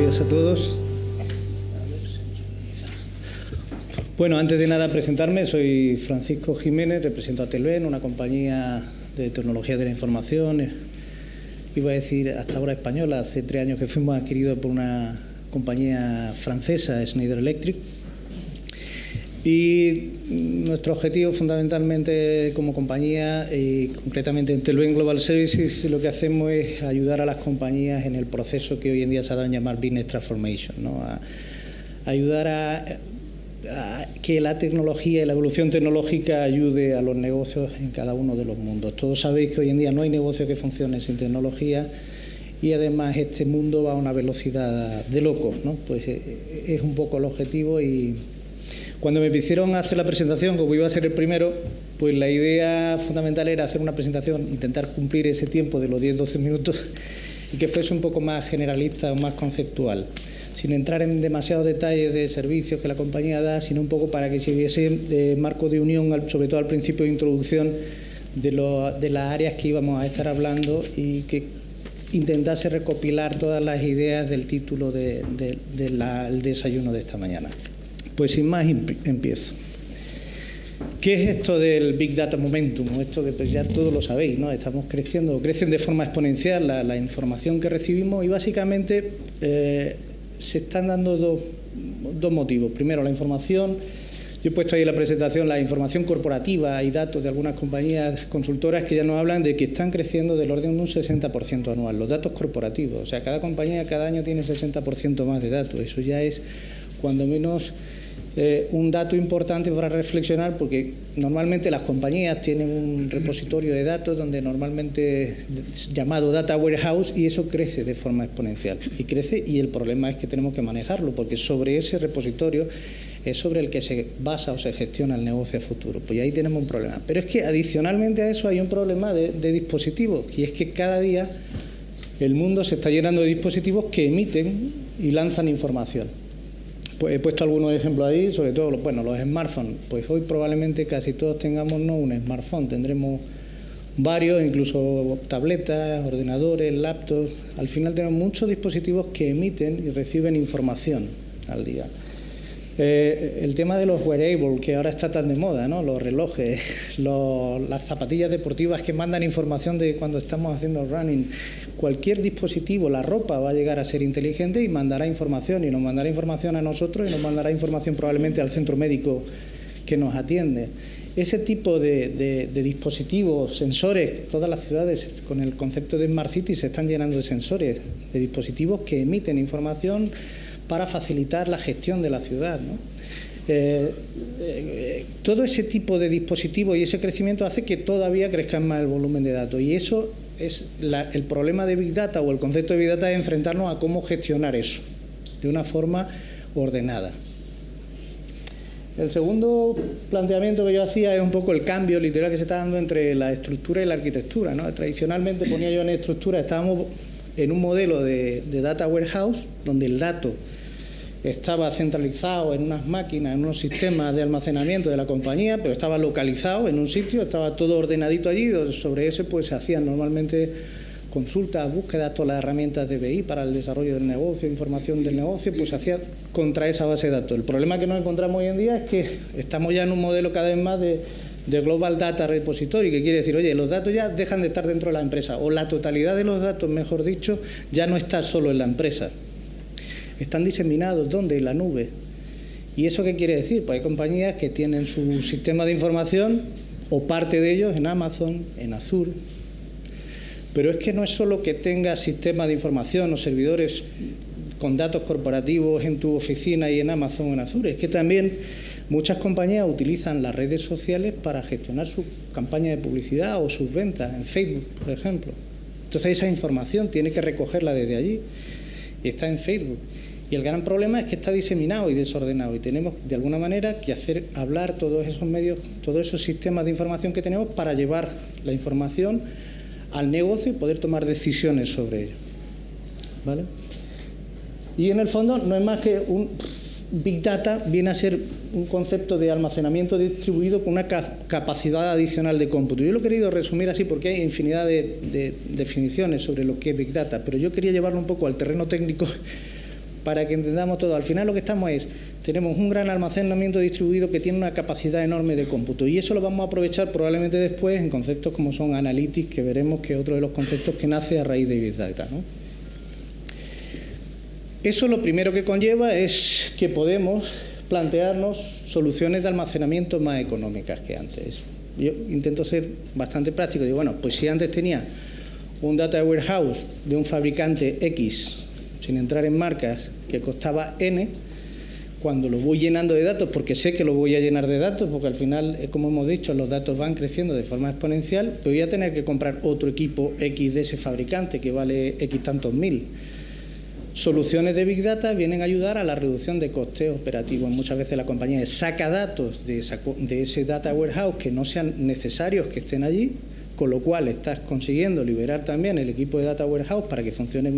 días a todos. Bueno, antes de nada presentarme, soy Francisco Jiménez, represento a Telven, una compañía de tecnología de la información, iba a decir hasta ahora española. Hace 3 años que fuimos adquiridos por una compañía francesa, Schneider Electric, y nuestro objetivo fundamentalmente como compañía, y concretamente en Telven Global Services, lo que hacemos es ayudar a las compañías en el proceso que hoy en día se ha dado en llamar Business Transformation, ¿no? A ayudar a que la tecnología y la evolución tecnológica ayude a los negocios en cada uno de los mundos. Todos sabéis que hoy en día no hay negocio que funcione sin tecnología, y además este mundo va a una velocidad de locos, ¿no? Pues es un poco el objetivo. Y cuando me hicieron hacer la presentación, como iba a ser el primero, pues la idea fundamental era hacer una presentación, intentar cumplir ese tiempo de los 10-12 minutos y que fuese un poco más generalista o más conceptual, sin entrar en demasiados detalles de servicios que la compañía da, sino un poco para que se hubiese marco de unión, sobre todo al principio de introducción, de las áreas que íbamos a estar hablando, y que intentase recopilar todas las ideas del título del desayuno de esta mañana. Pues sin más empiezo. ¿Qué es esto del Big Data Momentum? Esto que pues ya todos lo sabéis, ¿no? Estamos creciendo, crecen de forma exponencial la información que recibimos, y básicamente se están dando dos motivos. Primero, la información. Yo he puesto ahí en la presentación la información corporativa y datos de algunas compañías consultoras que ya nos hablan de que están creciendo del orden de un 60% anual. Los datos corporativos, o sea, cada compañía cada año tiene 60% más de datos. Eso ya es, cuando menos, un dato importante para reflexionar, porque normalmente las compañías tienen un repositorio de datos donde normalmente es llamado Data Warehouse, y eso crece de forma exponencial. Y crece, y el problema es que tenemos que manejarlo, porque sobre ese repositorio es sobre el que se basa o se gestiona el negocio a futuro. Pues ahí tenemos un problema. Pero es que adicionalmente a eso hay un problema de dispositivos, y es que cada día el mundo se está llenando de dispositivos que emiten y lanzan información. Pues he puesto algunos ejemplos ahí, sobre todo los smartphones. Pues hoy probablemente casi todos tengamos no un smartphone, tendremos varios, incluso tabletas, ordenadores, laptops. Al final tenemos muchos dispositivos que emiten y reciben información al día. El tema de los wearables, que ahora está tan de moda, ¿no? Los relojes, las zapatillas deportivas que mandan información de cuando estamos haciendo running. Cualquier dispositivo, la ropa, va a llegar a ser inteligente y mandará información, y nos mandará información a nosotros, y nos mandará información probablemente al centro médico que nos atiende. Ese tipo de dispositivos, sensores, todas las ciudades con el concepto de Smart City se están llenando de sensores, de dispositivos que emiten información para facilitar la gestión de la ciudad, ¿no? Todo ese tipo de dispositivos y ese crecimiento hace que todavía crezca más el volumen de datos, y eso es el problema de Big Data, o el concepto de Big Data, es enfrentarnos a cómo gestionar eso de una forma ordenada. El segundo planteamiento que yo hacía es un poco el cambio literal que se está dando entre la estructura y la arquitectura, ¿no? Tradicionalmente, ponía yo en estructura, estábamos en un modelo de data warehouse, donde el dato estaba centralizado en unas máquinas, en unos sistemas de almacenamiento de la compañía, pero estaba localizado en un sitio, estaba todo ordenadito allí. Sobre eso pues se hacían normalmente consultas, búsquedas, todas las herramientas de BI para el desarrollo del negocio, información del negocio, pues se hacía contra esa base de datos. El problema que nos encontramos hoy en día es que estamos ya en un modelo cada vez más de Global Data Repository, que quiere decir, oye, los datos ya dejan de estar dentro de la empresa, o la totalidad de los datos, mejor dicho, ya no está solo en la empresa. Están diseminados, ¿dónde? En la nube. ¿Y eso qué quiere decir? Pues hay compañías que tienen su sistema de información, o parte de ellos, en Amazon, en Azure. Pero es que no es solo que tengas sistema de información o servidores con datos corporativos en tu oficina y en Amazon o en Azure, es que también muchas compañías utilizan las redes sociales para gestionar su campaña de publicidad o sus ventas, en Facebook, por ejemplo. Entonces esa información tiene que recogerla desde allí, y está en Facebook. Y el gran problema es que está diseminado y desordenado, y tenemos de alguna manera que hacer hablar todos esos medios, todos esos sistemas de información que tenemos para llevar la información al negocio y poder tomar decisiones sobre ello, ¿vale? Y en el fondo no es más que un Big Data, viene a ser un concepto de almacenamiento distribuido con una capacidad adicional de cómputo. Yo lo he querido resumir así porque hay infinidad de definiciones sobre lo que es Big Data, pero yo quería llevarlo un poco al terreno técnico para que entendamos todo. Al final lo que estamos tenemos un gran almacenamiento distribuido que tiene una capacidad enorme de cómputo y eso lo vamos a aprovechar probablemente después en conceptos como son Analytics, que veremos que es otro de los conceptos que nace a raíz de Big Data, ¿no? Eso lo primero que conlleva es que podemos plantearnos soluciones de almacenamiento más económicas que antes. Yo intento ser bastante práctico. Digo, bueno, pues si antes tenía un data warehouse de un fabricante X, sin entrar en marcas, que costaba N, cuando lo voy llenando de datos, porque sé que lo voy a llenar de datos, porque al final, como hemos dicho, los datos van creciendo de forma exponencial, pues voy a tener que comprar otro equipo X de ese fabricante que vale X tantos mil. Soluciones de Big Data vienen a ayudar a la reducción de costes operativos. Muchas veces la compañía saca datos de ese data warehouse que no sean necesarios que estén allí, con lo cual estás consiguiendo liberar también el equipo de data warehouse para que funcione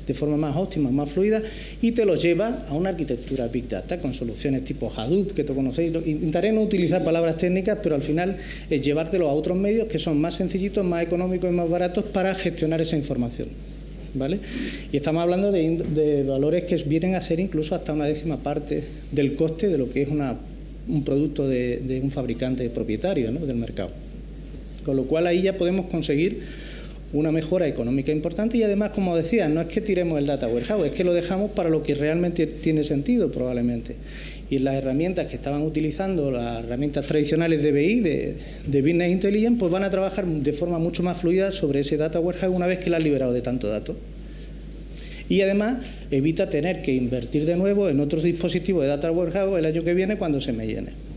de forma más óptima, más fluida, y te los lleva a una arquitectura Big Data con soluciones tipo Hadoop, que tú conocéis. Intentaré no utilizar palabras técnicas, pero al final es llevártelo a otros medios que son más sencillitos, más económicos y más baratos para gestionar esa información, ¿vale? Y estamos hablando de valores que vienen a ser incluso hasta una décima parte del coste de lo que es un producto de un fabricante propietario, ¿no?, del mercado. Con lo cual ahí ya podemos conseguir una mejora económica importante y además, como decía, no es que tiremos el data warehouse, es que lo dejamos para lo que realmente tiene sentido probablemente. Y las herramientas que estaban utilizando, las herramientas tradicionales de BI, de Business Intelligence, pues van a trabajar de forma mucho más fluida sobre ese data warehouse una vez que la has liberado de tanto dato. Y además evita tener que invertir de nuevo en otros dispositivos de data warehouse el año que viene cuando se me llene.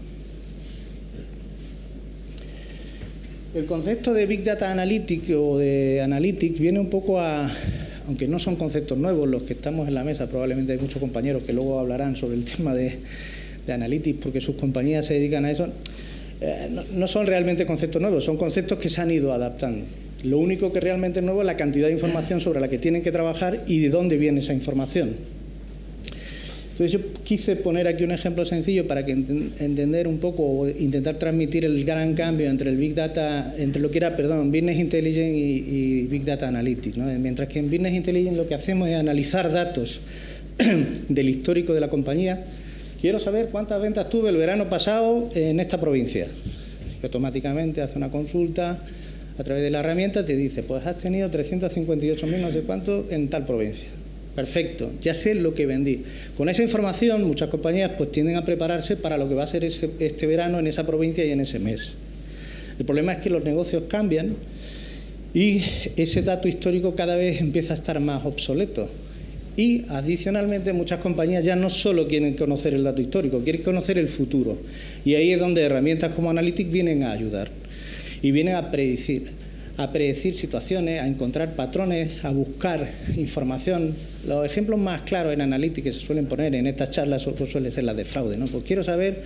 El concepto de Big Data Analytics o de Analytics viene un poco aunque no son conceptos nuevos los que estamos en la mesa, probablemente hay muchos compañeros que luego hablarán sobre el tema de Analytics porque sus compañías se dedican a eso, no son realmente conceptos nuevos, son conceptos que se han ido adaptando. Lo único que realmente es nuevo es la cantidad de información sobre la que tienen que trabajar y de dónde viene esa información. Entonces yo quise poner aquí un ejemplo sencillo para que entender un poco o intentar transmitir el gran cambio entre el Big Data, entre lo que era, Business Intelligence y Big Data Analytics, ¿no? Mientras que en Business Intelligence lo que hacemos es analizar datos del histórico de la compañía. Quiero saber cuántas ventas tuve el verano pasado en esta provincia. Y automáticamente hace una consulta a través de la herramienta, te dice, pues has tenido 358.000 no sé cuánto en tal provincia. Perfecto, ya sé lo que vendí. Con esa información muchas compañías pues tienden a prepararse para lo que va a ser este verano en esa provincia y en ese mes. El problema es que los negocios cambian y ese dato histórico cada vez empieza a estar más obsoleto. Y adicionalmente muchas compañías ya no solo quieren conocer el dato histórico, quieren conocer el futuro. Y ahí es donde herramientas como Analytics vienen a ayudar y vienen a predecir situaciones, a encontrar patrones, a buscar información. Los ejemplos más claros en Analytics que se suelen poner en estas charlas suelen ser las de fraude, ¿no? Pues quiero saber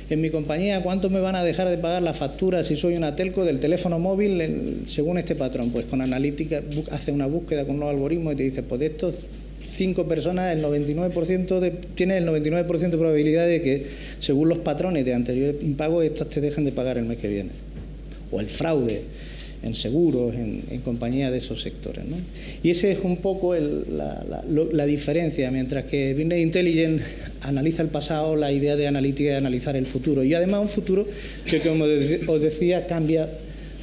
en mi compañía cuánto me van a dejar de pagar la factura si soy una telco del teléfono móvil según este patrón. Pues con Analytics hace una búsqueda con unos algoritmos y te dice, pues de estos 5 personas tiene el 99% de probabilidad de que según los patrones de anterior impago estos te dejen de pagar el mes que viene. O el fraude en seguros, en compañías de esos sectores, ¿no? Y ese es un poco la diferencia. Mientras que Business Intelligence analiza el pasado, la idea de analítica es analizar el futuro. Y además un futuro que, como os decía, cambia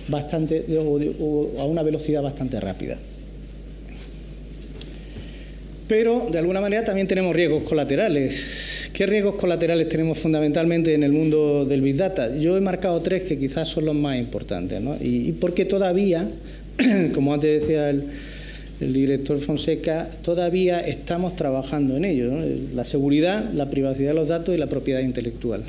bastante o a una velocidad bastante rápida. Pero, de alguna manera, también tenemos riesgos colaterales. ¿Qué riesgos colaterales tenemos fundamentalmente en el mundo del Big Data? Yo he marcado 3 que quizás son los más importantes, ¿no? Y porque todavía, como antes decía el director Fonseca, todavía estamos trabajando en ello, ¿no? La seguridad, la privacidad de los datos y la propiedad intelectual.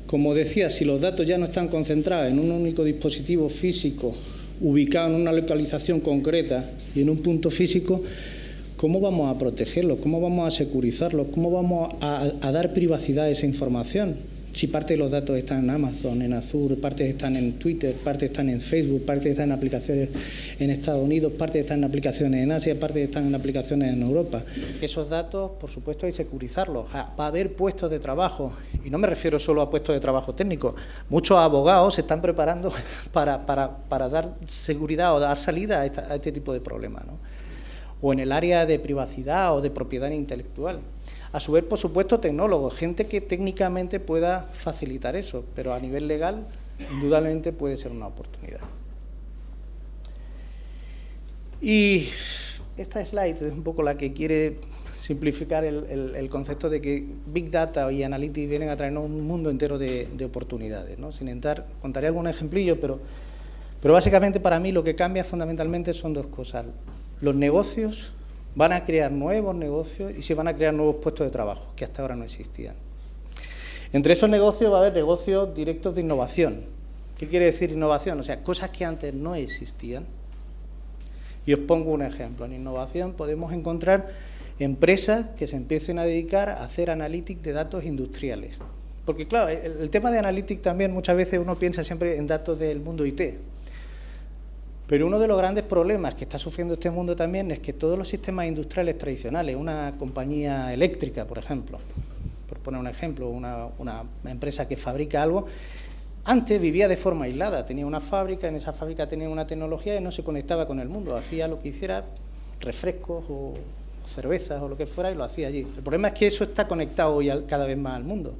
Como decía, si los datos ya no están concentrados en un único dispositivo físico, ubicado en una localización concreta y en un punto físico, ¿cómo vamos a protegerlos? ¿Cómo vamos a securizarlos? ¿Cómo vamos a dar privacidad a esa información? Si parte de los datos están en Amazon, en Azure, parte están en Twitter, parte están en Facebook, parte están en aplicaciones en Estados Unidos, parte están en aplicaciones en Asia, parte están en aplicaciones en Europa. Esos datos, por supuesto, hay que securizarlos. Va a haber puestos de trabajo, y no me refiero solo a puestos de trabajo técnicos. Muchos abogados se están preparando para dar seguridad o dar salida a este tipo de problemas, ¿no? o en el área de privacidad o de propiedad intelectual. A su vez, por supuesto, tecnólogos, gente que técnicamente pueda facilitar eso, pero a nivel legal, indudablemente puede ser una oportunidad. Y esta slide es un poco la que quiere simplificar el concepto de que Big Data y Analytics vienen a traernos un mundo entero de oportunidades, ¿no? Sin entrar, contaré algún ejemplillo, pero básicamente para mí lo que cambia fundamentalmente son dos cosas. Los negocios van a crear nuevos negocios y se van a crear nuevos puestos de trabajo que hasta ahora no existían. Entre esos negocios va a haber negocios directos de innovación. ¿Qué quiere decir innovación? O sea, cosas que antes no existían. Y os pongo un ejemplo. En innovación podemos encontrar empresas que se empiecen a dedicar a hacer analytics de datos industriales. Porque, claro, el tema de analytics también muchas veces uno piensa siempre en datos del mundo IT. Pero uno de los grandes problemas que está sufriendo este mundo también es que todos los sistemas industriales tradicionales, una compañía eléctrica, por ejemplo, por poner un ejemplo, una empresa que fabrica algo, antes vivía de forma aislada, tenía una fábrica, en esa fábrica tenía una tecnología y no se conectaba con el mundo, hacía lo que hiciera, refrescos o cervezas o lo que fuera, y lo hacía allí. El problema es que eso está conectado hoy cada vez más al mundo.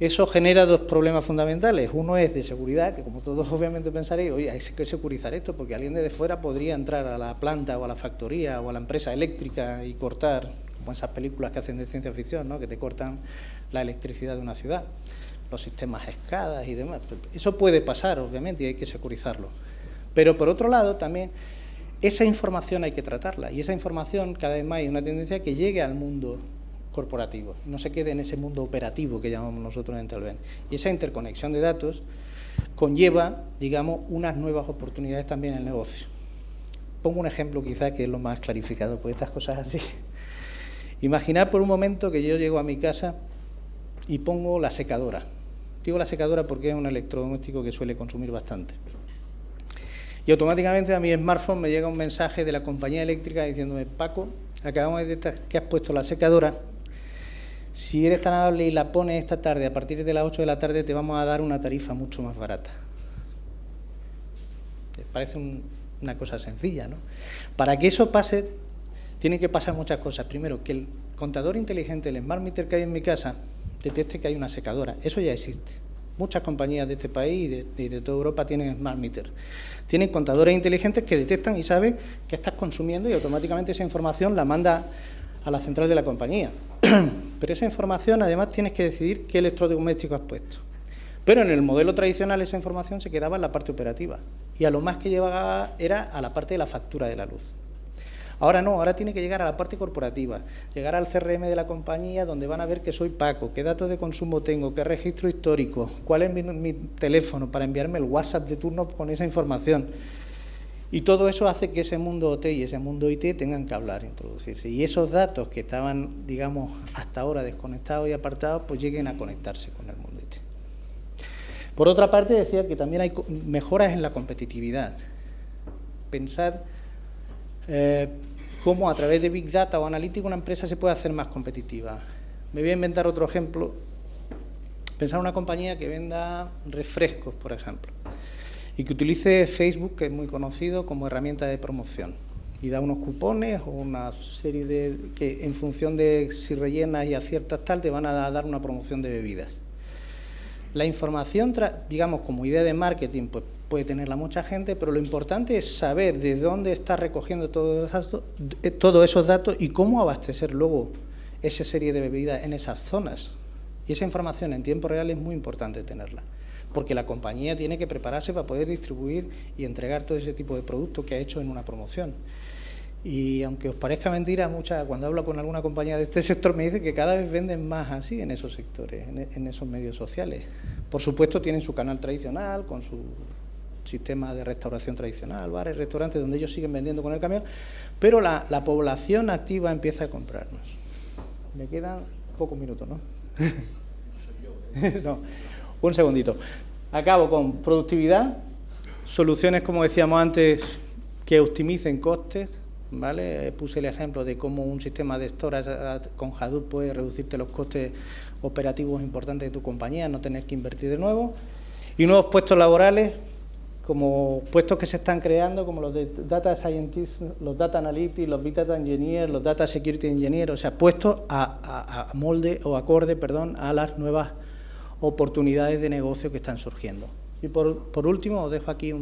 Eso genera dos problemas fundamentales. Uno es de seguridad, que como todos obviamente pensaréis, oye, hay que securizar esto, porque alguien desde fuera podría entrar a la planta o a la factoría o a la empresa eléctrica y cortar, como esas películas que hacen de ciencia ficción, ¿no?, que te cortan la electricidad de una ciudad, los sistemas escadas y demás. Eso puede pasar, obviamente, y hay que securizarlo. Pero por otro lado, también, esa información hay que tratarla, y esa información cada vez más hay una tendencia que llegue al mundo corporativo, no se quede en ese mundo operativo que llamamos nosotros en Telven. Y esa interconexión de datos conlleva, digamos, unas nuevas oportunidades también en el negocio. Pongo un ejemplo quizás que es lo más clarificado, pues estas cosas así. Imaginad por un momento que yo llego a mi casa y pongo la secadora. Digo la secadora porque es un electrodoméstico que suele consumir bastante. Y automáticamente a mi smartphone me llega un mensaje de la compañía eléctrica diciéndome: Paco, acabamos de detectar que has puesto la secadora. Si eres tan amable y la pones esta tarde, a partir de las 8 de la tarde, te vamos a dar una tarifa mucho más barata. Parece una cosa sencilla, ¿no? Para que eso pase, tienen que pasar muchas cosas. Primero, que el contador inteligente, el smart meter que hay en mi casa, detecte que hay una secadora. Eso ya existe. Muchas compañías de este país y de toda Europa tienen smart meter. Tienen contadores inteligentes que detectan y saben que estás consumiendo y automáticamente esa información la manda a la central de la compañía. Pero esa información, además, tienes que decidir qué electrodoméstico has puesto. Pero en el modelo tradicional esa información se quedaba en la parte operativa y a lo más que llevaba era a la parte de la factura de la luz. Ahora no, ahora tiene que llegar a la parte corporativa, llegar al CRM de la compañía, donde van a ver que soy Paco, qué datos de consumo tengo, qué registro histórico, cuál es mi teléfono para enviarme el WhatsApp de turno con esa información. Y todo eso hace que ese mundo OT y ese mundo IT tengan que hablar, introducirse. Y esos datos que estaban, digamos, hasta ahora desconectados y apartados, pues lleguen a conectarse con el mundo IT. Por otra parte, decía que también hay mejoras en la competitividad. Pensad cómo a través de Big Data o Analítica una empresa se puede hacer más competitiva. Me voy a inventar otro ejemplo. Pensar en una compañía que venda refrescos, por ejemplo, y que utilice Facebook, que es muy conocido, como herramienta de promoción. Y da unos cupones o una serie de que en función de si rellenas y aciertas tal, te van a dar una promoción de bebidas. La información, digamos, como idea de marketing, pues puede tenerla mucha gente, pero lo importante es saber de dónde está recogiendo todos esos datos y cómo abastecer luego esa serie de bebidas en esas zonas. Y esa información en tiempo real es muy importante tenerla, porque la compañía tiene que prepararse para poder distribuir y entregar todo ese tipo de productos que ha hecho en una promoción. Y aunque os parezca mentira, cuando hablo con alguna compañía de este sector me dicen que cada vez venden más así en esos sectores, en esos medios sociales. Por supuesto tienen su canal tradicional, con su sistema de restauración tradicional, bares, restaurantes, donde ellos siguen vendiendo con el camión, pero la población activa empieza a comprarnos. Me quedan pocos minutos, ¿no? No, un segundito. Acabo con productividad, soluciones, como decíamos antes, que optimicen costes, ¿vale? Puse el ejemplo de cómo un sistema de storage con Hadoop puede reducirte los costes operativos importantes de tu compañía, no tener que invertir de nuevo. Y nuevos puestos laborales, como puestos que se están creando, como los de Data Scientist, los Data Analytics, los Big Data Engineers, los Data Security Engineers, o sea, puestos a molde o acorde, perdón, a las nuevas oportunidades de negocio que están surgiendo. Y por último, os dejo aquí,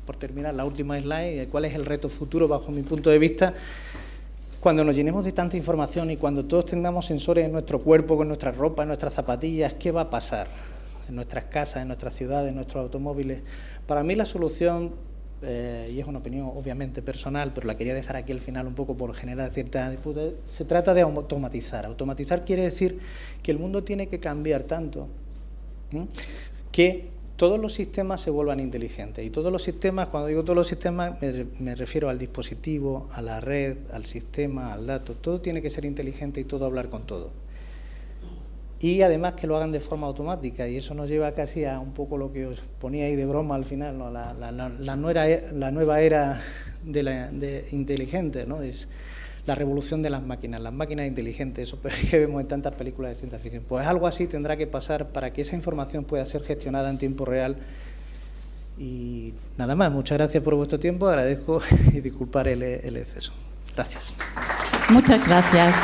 por terminar, la última slide, cuál es el reto futuro bajo mi punto de vista. Cuando nos llenemos de tanta información y cuando todos tengamos sensores en nuestro cuerpo, con nuestra ropa, en nuestras zapatillas, ¿qué va a pasar en nuestras casas, en nuestras ciudades, en nuestros automóviles? Para mí la solución, y es una opinión obviamente personal, pero la quería dejar aquí al final un poco por generar cierta disputa, se trata de automatizar. Automatizar quiere decir que el mundo tiene que cambiar tanto, que todos los sistemas se vuelvan inteligentes. Y todos los sistemas, cuando digo todos los sistemas, me refiero al dispositivo, a la red, al sistema, al dato. Todo tiene que ser inteligente y todo hablar con todo. Y además que lo hagan de forma automática, y eso nos lleva casi a un poco lo que os ponía ahí de broma al final, ¿no? La nueva era de inteligente, ¿no? Es la revolución de las máquinas inteligentes, eso que vemos en tantas películas de ciencia ficción. Pues algo así tendrá que pasar para que esa información pueda ser gestionada en tiempo real. Y nada más, muchas gracias por vuestro tiempo, agradezco y disculpar el exceso. Gracias. Muchas gracias.